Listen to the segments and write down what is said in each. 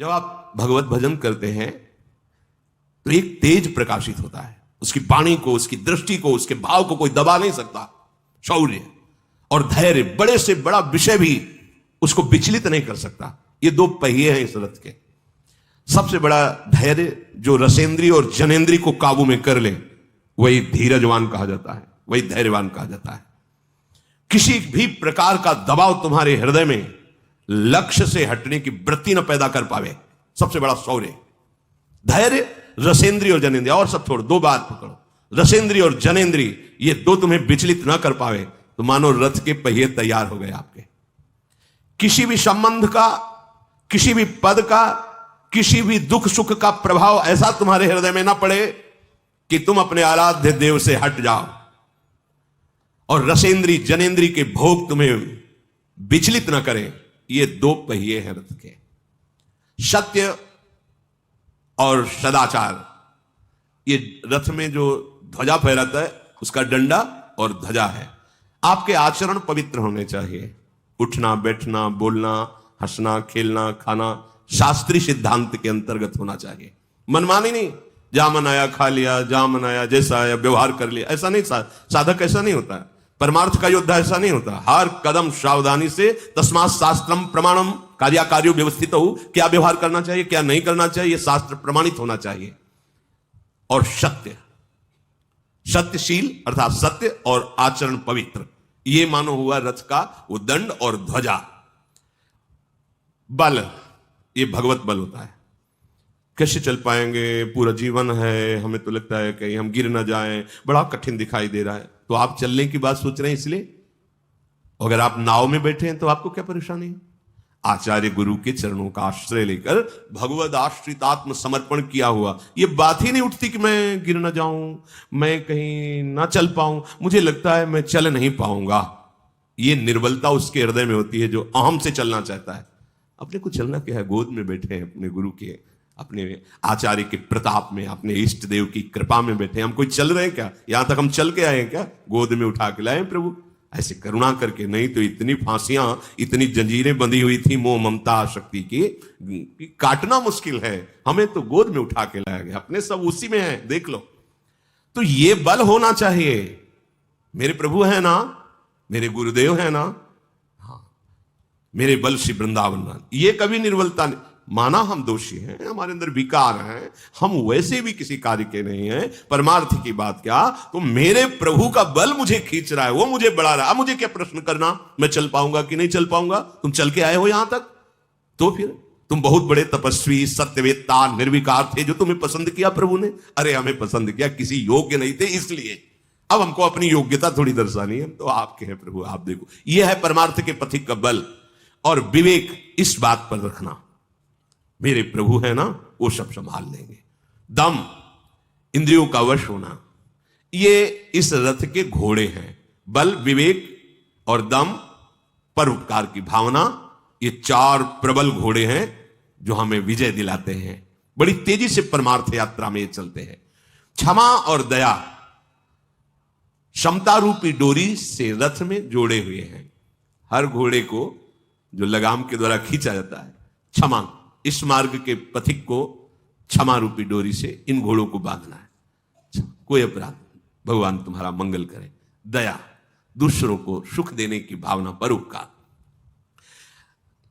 जब आप भगवत भजन करते हैं तो एक तेज प्रकाशित होता है, उसकी वाणी को, उसकी दृष्टि को, उसके भाव को कोई दबा नहीं सकता। शौर्य और धैर्य, बड़े से बड़ा विषय भी उसको विचलित नहीं कर सकता। ये दो पहिए हैं इस रथ के। सबसे बड़ा धैर्य जो रसेंद्री और जनेंद्री को काबू में कर ले, वही धीरजवान कहा जाता है, वही धैर्यवान कहा जाता है। किसी भी प्रकार का दबाव तुम्हारे हृदय में लक्ष्य से हटने की वृत्ति न पैदा कर पावे, सबसे बड़ा शौर्य। धैर्य, रसेंद्री और जनेंद्री, और सब छोड़, दो बात पकड़ो, रसेंद्री और जनेंद्री, ये दो तुम्हें विचलित ना कर पावे तो मानो रथ के पहिए तैयार हो गए आपके। किसी भी संबंध का, किसी भी पद का, किसी भी दुख सुख का प्रभाव ऐसा तुम्हारे हृदय में ना पड़े कि तुम अपने आराध्य देव से हट जाओ, और रसेंद्री जनेंद्री के भोग तुम्हें विचलित ना करें। ये दो पहिए हैं रथ के, सत्य और सदाचार। ये रथ में जो ध्वजा फहराता है उसका डंडा और ध्वजा है। आपके आचरण पवित्र होने चाहिए। उठना, बैठना, बोलना, हंसना, खेलना, खाना शास्त्रीय सिद्धांत के अंतर्गत होना चाहिए। मनमानी नहीं, जहां मन आया खा लिया, जहां मन आया जैसा आया व्यवहार कर लिया, ऐसा नहीं। साधक ऐसा नहीं होता है, परमार्थ का योद्धा ऐसा नहीं होता। हर कदम सावधानी से, तस्मात् शास्त्रम प्रमाणम कार्याकार्यो व्यवस्थित हो, क्या व्यवहार करना चाहिए, क्या नहीं करना चाहिए, शास्त्र प्रमाणित होना चाहिए। और सत्य, सत्यशील अर्थात सत्य और आचरण पवित्र, ये मानो हुआ रथ का वो दंड और ध्वजा। बल, ये भगवत बल होता है। कैसे चल पाएंगे, पूरा जीवन है, हमें तो लगता है कहीं हम गिर ना जाएं, बड़ा कठिन दिखाई दे रहा है, तो आप चलने की बात सोच रहे हैं इसलिए। अगर आप नाव में बैठे हैं तो आपको क्या परेशानी है? आचार्य गुरु के चरणों का आश्रय लेकर भगवद आश्रित आत्म समर्पण किया हुआ, ये बात ही नहीं उठती कि मैं गिर ना जाऊं, मैं कहीं ना चल पाऊं, मुझे लगता है मैं चल नहीं पाऊंगा। ये निर्बलता उसके हृदय में होती है जो अहम से चलना चाहता है। अपने को चलना क्या है, गोद में बैठे हैं अपने गुरु के, अपने आचार्य के प्रताप में, अपने इष्ट देव की कृपा में बैठे हैं। हम कोई चल रहे हैं क्या? यहां तक हम चल के आए हैं क्या? गोद में उठा के लाए प्रभु, ऐसे करुणा करके। नहीं तो इतनी फांसियां, इतनी जंजीरें बंधी हुई थी मोह ममता आसक्ति की, काटना मुश्किल है। हमें तो गोद में उठा के लाया गया, अपने सब उसी में है, देख लो। तो ये बल होना चाहिए। मेरे प्रभु है ना, मेरे गुरुदेव है ना, हाँ, मेरे बल श्री वृंदावन। ये कभी निर्बलता नहीं। माना हम दोषी हैं, हमारे अंदर विकार हैं, हम वैसे भी किसी कार्य के नहीं हैं, परमार्थ की बात क्या, तो मेरे प्रभु का बल मुझे खींच रहा है, वो मुझे बढ़ा रहा है। अब मुझे क्या प्रश्न करना, मैं चल पाऊंगा कि नहीं चल पाऊंगा? तुम चल के आए हो यहां तक, तो फिर तुम बहुत बड़े तपस्वी, सत्यवेत्ता, निर्विकार थे, जो तुम्हें पसंद किया प्रभु ने। अरे हमें पसंद किया, किसी योग्य नहीं थे इसलिए। अब हमको अपनी योग्यता थोड़ी दर्शानी है, तो आपके हैं प्रभु, आप देखो। यह है परमार्थ के पथिक का बल और विवेक। इस बात पर रखना, मेरे प्रभु है ना, वो सब संभाल लेंगे। दम, इंद्रियों का वश होना, ये इस रथ के घोड़े हैं। बल, विवेक और दम, परोपकार की भावना, ये चार प्रबल घोड़े हैं जो हमें विजय दिलाते हैं। बड़ी तेजी से परमार्थ यात्रा में ये चलते हैं। क्षमा और दया समता रूपी डोरी से रथ में जोड़े हुए हैं। हर घोड़े को जो लगाम के द्वारा खींचा जाता है, क्षमा, इस मार्ग के पथिक को क्षमा रूपी डोरी से इन घोड़ों को बांधना है। कोई अपराध, भगवान तुम्हारा मंगल करे। दया, दूसरों को सुख देने की भावना, परोपकार।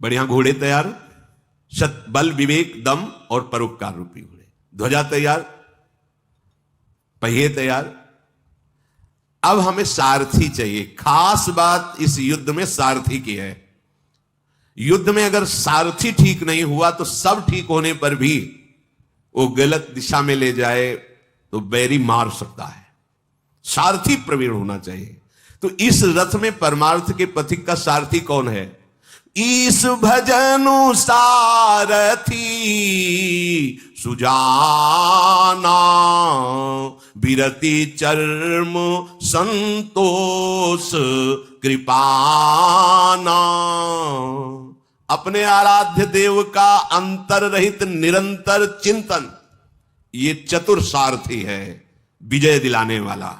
बढ़िया घोड़े तैयार, सत, बल, विवेक, दम और परोपकार रूपी घोड़े। ध्वजा तैयार, पहिए तैयार। अब हमें सारथी चाहिए। खास बात इस युद्ध में सारथी की है। युद्ध में अगर सारथी ठीक नहीं हुआ तो सब ठीक होने पर भी वो गलत दिशा में ले जाए तो बैरी मार सकता है। सारथी प्रवीण होना चाहिए। तो इस रथ में परमार्थ के पथिक का सारथी कौन है? ईस भजनु सारथी सुजाना, बिरति चर्म संतोष कृपाना। अपने आराध्य देव का अंतर रहित निरंतर चिंतन, ये चतुर सारथी है, विजय दिलाने वाला।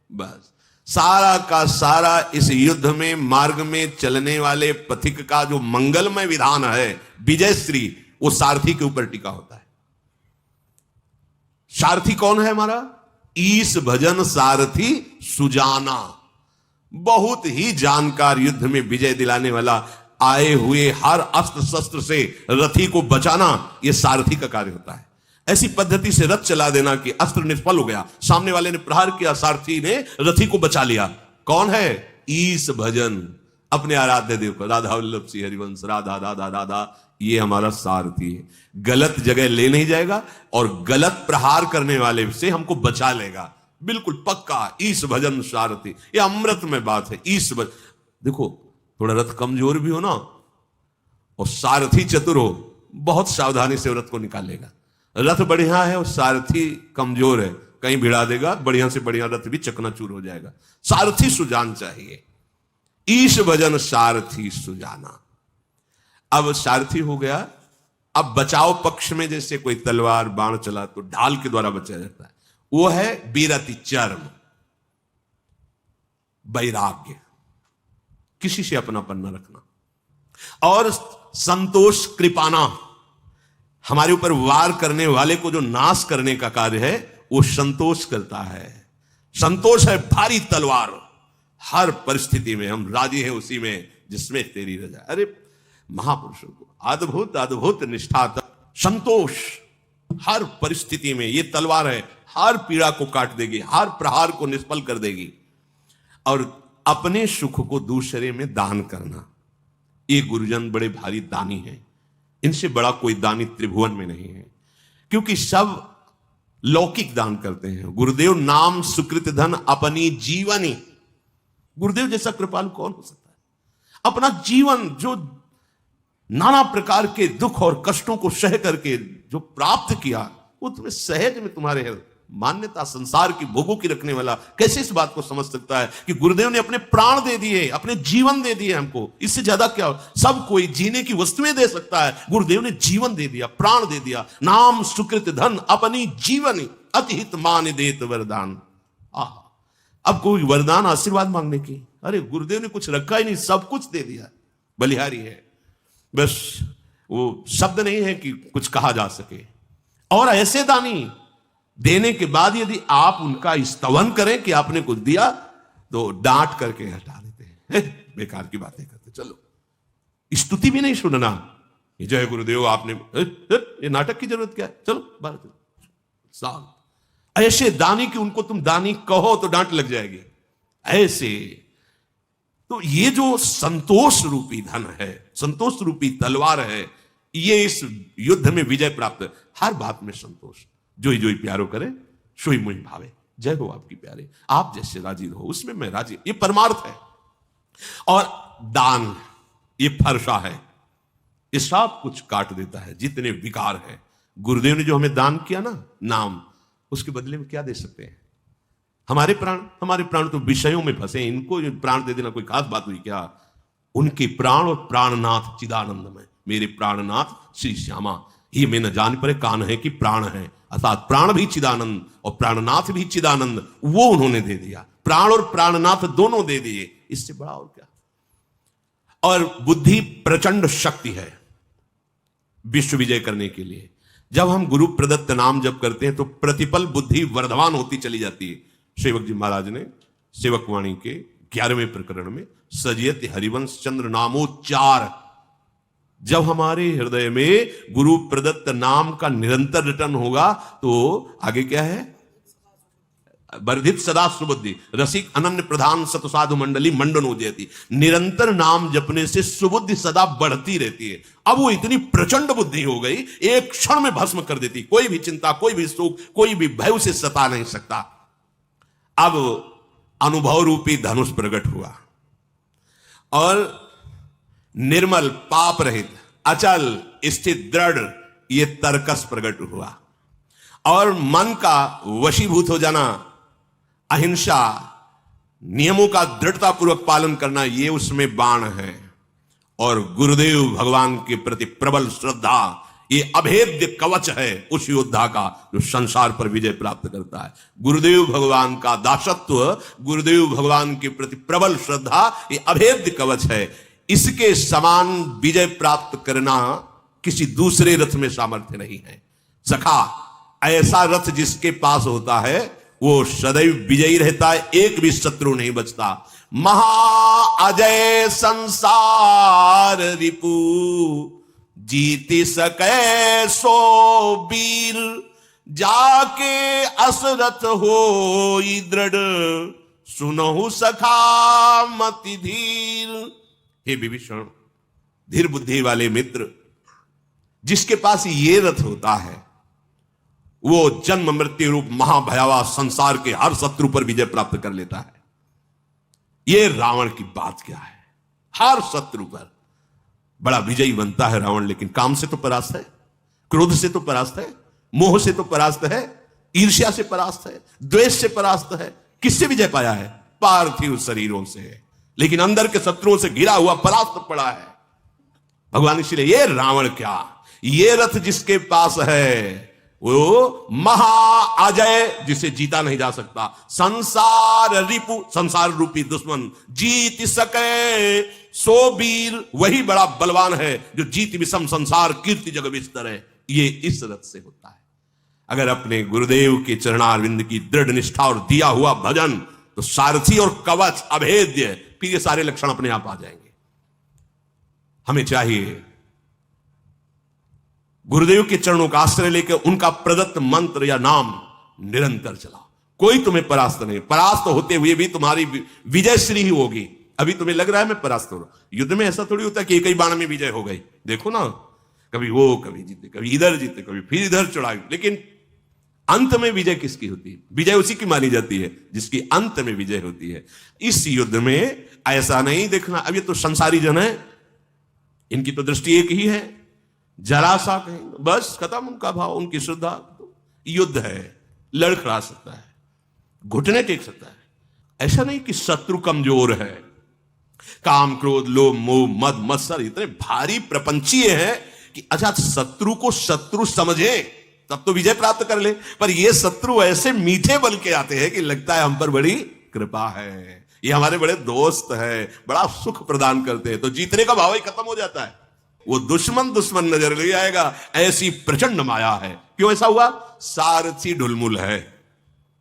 बस सारा का सारा इस युद्ध में मार्ग में चलने वाले पथिक का जो मंगलमय विधान है, विजय श्री, वो सारथी के ऊपर टिका होता है। सारथी कौन है हमारा? ईश भजन सारथी सुजाना, बहुत ही जानकार, युद्ध में विजय दिलाने वाला, आए हुए हर अस्त्र शस्त्र से रथी को बचाना, यह सारथी का कार्य होता है। ऐसी पद्धति से रथ चला देना कि अस्त्र निष्फल हो गया, सामने वाले ने प्रहार किया, सारथी ने रथी को बचा लिया। कौन है? ईश भजन, अपने आराध्य देव को, राधा वल्लभ सिंह हरिवंश, राधा राधा राधा, ये हमारा सारथी है। गलत जगह ले नहीं जाएगा और गलत प्रहार करने वाले से हमको बचा लेगा, बिल्कुल पक्का। ईश भजन सारथी, ये अमृत में बात है। ईश भजन, देखो थोड़ा रथ कमजोर भी हो ना और सारथी चतुर हो, बहुत सावधानी से रथ को निकालेगा। रथ बढ़िया है और सारथी कमजोर है, कहीं भिड़ा देगा, बढ़िया से बढ़िया रथ भी चकनाचूर हो जाएगा। सारथी सुजान चाहिए। ईश भजन सारथी सुजाना। अब सारथी हो गया। अब बचाव पक्ष में जैसे कोई तलवार बाण चला तो ढाल के द्वारा बचाया जाता है, वो है बीरति चर्म, वैराग्य, किसी से अपनापन न रखना। और संतोष कृपाना, हमारे ऊपर वार करने वाले को जो नाश करने का कार्य है वो संतोष करता है। संतोष है भारी तलवार, हर परिस्थिति में हम राजी हैं उसी में जिसमें तेरी रजा। अरे महापुरुषों को अद्भुत अद्भुत निष्ठा, संतोष हर परिस्थिति में, ये तलवार है, हर पीड़ा को काट देगी, हर प्रहार को निष्फल कर देगी। और अपने सुख को दूसरे में दान करना, ये गुरुजन बड़े भारी दानी हैं, इनसे बड़ा कोई दानी त्रिभुवन में नहीं है, क्योंकि सब लौकिक दान करते हैं। गुरुदेव नाम सुकृत धन अपनी जीवनी, गुरुदेव जैसा कृपालु कौन हो सकता है? अपना जीवन जो नाना प्रकार के दुख और कष्टों को सह करके जो प्राप्त किया, वो तुम्हें सहज में तुम्हारे है। मान्यता संसार की भोगों की रखने वाला कैसे इस बात को समझ सकता है कि गुरुदेव ने अपने प्राण दे दिए, अपने जीवन दे दिए हमको, इससे ज्यादा क्या? सब कोई जीने की वस्तुएं दे सकता है, गुरुदेव ने जीवन दे दिया, प्राण दे दिया। नाम सुकृत धन अपनी जीवनी, अतिहित मान देत वरदान। अब कोई वरदान आशीर्वाद मांगने की, अरे गुरुदेव ने कुछ रखा ही नहीं, सब कुछ दे दिया, बलिहारी है। बस वो शब्द नहीं है कि कुछ कहा जा सके। और ऐसे दानी देने के बाद यदि आप उनका स्तवन करें कि आपने कुछ दिया, तो डांट करके हटा देते हैं, बेकार की बातें करते, चलो स्तुति भी नहीं सुनना, जय गुरुदेव आपने, ये नाटक की जरूरत क्या है, चलो बाहर चलो। साल ऐसे दानी कि उनको तुम दानी कहो तो डांट लग जाएगी ऐसे। तो ये जो संतोष रूपी धन है, संतोष रूपी तलवार है, ये इस युद्ध में विजय प्राप्त है। हर बात में संतोष, जोई जोई प्यारो करे सोई मुई भावे, जय हो आपकी प्यारे, आप जैसे राजी रहो उसमें मैं राजी, ये परमार्थ है। और दान, ये फरसा है, ये सब कुछ काट देता है जितने विकार है। गुरुदेव ने जो हमें दान किया ना, नाम, उसके बदले में क्या दे सकते हैं? हमारे प्राण तो विषयों में फंसे, इनको प्राण दे देना कोई खास बात हुई क्या? उनके प्राण और प्राणनाथ चिदानंद में, मेरे प्राणनाथ श्री श्यामा, ये मैं न जान पड़े कान है कि प्राण है, अर्थात प्राण भी चिदानंद और प्राणनाथ भी चिदानंद, वो उन्होंने दे दिया। प्राण और प्राणनाथ दोनों दे दिए, इससे बड़ा और क्या? और बुद्धि प्रचंड शक्ति है विश्व विजय करने के लिए। जब हम गुरु प्रदत्त नाम जप करते हैं तो प्रतिपल बुद्धि वर्धमान होती चली जाती है। सेवक जी महाराज ने सेवक वाणी के 11वें प्रकरण में सजियत हरिवंश चंद्र नामोच्चार, जब हमारे हृदय में गुरु प्रदत्त नाम का निरंतर रिटर्न होगा तो आगे क्या है? वर्धित सदा सुबुद्धि, रसिक अनन्य प्रधान सतसाधु मंडली मंडनो जयति। निरंतर नाम जपने से सुबुद्धि सदा बढ़ती रहती है। अब वो इतनी प्रचंड बुद्धि हो गई, एक क्षण में भस्म कर देती, कोई भी चिंता, कोई भी शोक, कोई भी भय उसे सता नहीं सकता। अब अनुभव रूपी धनुष प्रकट हुआ और निर्मल पाप रहित अचल स्थित दृढ़ ये तर्कस प्रकट हुआ और मन का वशीभूत हो जाना, अहिंसा, नियमों का दृढ़ता पूर्वक पालन करना, ये उसमें बाण है। और गुरुदेव भगवान के प्रति प्रबल श्रद्धा, ये अभेद्य कवच है उस योद्धा का जो संसार पर विजय प्राप्त करता है। गुरुदेव भगवान का दासत्व, गुरुदेव भगवान के प्रति प्रबल श्रद्धा, ये अभेद्य कवच है। इसके समान विजय प्राप्त करना किसी दूसरे रथ में सामर्थ्य नहीं है। सखा, ऐसा रथ जिसके पास होता है वो सदैव विजयी रहता है, एक भी शत्रु नहीं बचता। महा अजय संसार रिपु, जीति सकै सो वीर, जाके असरथ हो दृढ़, सुनहु सखा मति धीर। हे विभीषण, धीर बुद्धि वाले मित्र, जिसके पास ये रथ होता है वो जन्म मृत्यु रूप महाभयावह संसार के हर शत्रु पर विजय प्राप्त कर लेता है। ये रावण की बात क्या है, हर शत्रु पर बड़ा विजयी बनता है रावण, लेकिन काम से तो परास्त है, क्रोध से तो परास्त है, मोह से तो परास्त है, ईर्ष्या से परास्त है, द्वेष से परास्त है। किससे विजय पाया है? पार्थिव शरीरों से, लेकिन अंदर के शत्रुओं से घिरा हुआ परास्त पड़ा है भगवान। इसलिए ये रावण क्या, ये रथ जिसके पास है वो महा अजय, जिसे जीता नहीं जा सकता। संसार रिपु, संसार रूपी दुश्मन, जीत सके सो वीर, वही बड़ा बलवान है जो जीत विषम संसार कीर्ति जग विस्तर है। ये इस रथ से होता है। अगर अपने गुरुदेव के चरणारविंद की दृढ़ निष्ठा और दिया हुआ भजन, तो सारथी और कवच अभेद्य, फिर ये सारे लक्षण अपने आप आ जाएंगे। हमें चाहिए गुरुदेव के चरणों का आश्रय लेकर उनका प्रदत्त मंत्र या नाम निरंतर चलाओ। कोई तुम्हें परास्त नहीं, परास्त होते हुए भी तुम्हारी विजय श्री ही होगी। अभी तुम्हें लग रहा है मैं परास्त हो रहा हूं, युद्ध में ऐसा थोड़ी होता है कि एक ही बाण में विजय हो गई। देखो ना, कभी वो कभी जीते, कभी इधर जीते, कभी फिर इधर चढ़ाई, लेकिन अंत में विजय किसकी होती है? विजय उसी की मानी जाती है जिसकी अंत में विजय होती है। इस युद्ध में ऐसा नहीं देखना अब ये तो संसारी जन है, इनकी तो दृष्टि एक ही है, जरा सा कहीं बस खत्म उनका भाव, उनकी श्रद्धा। तो युद्ध है, लड़खड़ा सकता है, घुटने टेक सकता है। ऐसा नहीं कि शत्रु कमजोर है, काम क्रोध लोभ मोह मद मत्सर इतने भारी प्रपंचीय हैं कि अच्छा शत्रु को शत्रु समझे तब तो विजय प्राप्त कर ले, पर ये शत्रु ऐसे मीठे बन के आते हैं कि लगता है हम पर बड़ी कृपा है, ये हमारे बड़े दोस्त है, बड़ा सुख प्रदान करते हैं, तो जीतने का भाव ही खत्म हो जाता है। वो दुश्मन दुश्मन नजर नहीं आएगा, ऐसी प्रचंड माया है। क्यों ऐसा हुआ? सारथी ढुलमुल है,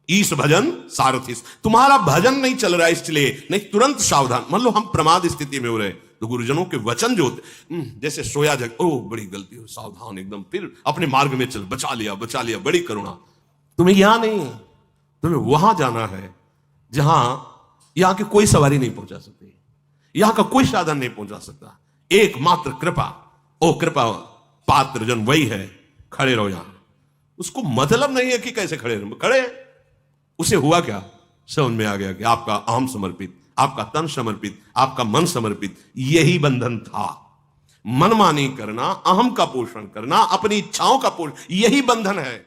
ईश भजन सारथी। तुम्हारा भजन नहीं चल रहा है, इसलिए नहीं, तुरंत सावधान। मान लो हम प्रमाद स्थिति में हो रहे, तो गुरुजनों के वचन जो होते, जैसे सोया जग, ओ बड़ी गलती हो, सावधान एकदम, फिर अपने मार्ग में चल, बचा लिया, बड़ी करुणा। तुम्हें यहां नहीं, तुम्हें वहां जाना है जहां यहां की कोई सवारी नहीं पहुंचा सकती, यहां का कोई साधन नहीं पहुंचा सकता। एकमात्र कृपा, ओ कृपा पात्र जन वही है, खड़े रहो यहां। उसको मतलब नहीं है कि कैसे खड़े रहो, खड़े। उसे हुआ क्या? समझ में आ गया कि आपका अहम समर्पित, आपका तन समर्पित, आपका मन समर्पित, यही बंधन था। मनमानी करना, अहम का पोषण करना, अपनी इच्छाओं का पोषण, यही बंधन है।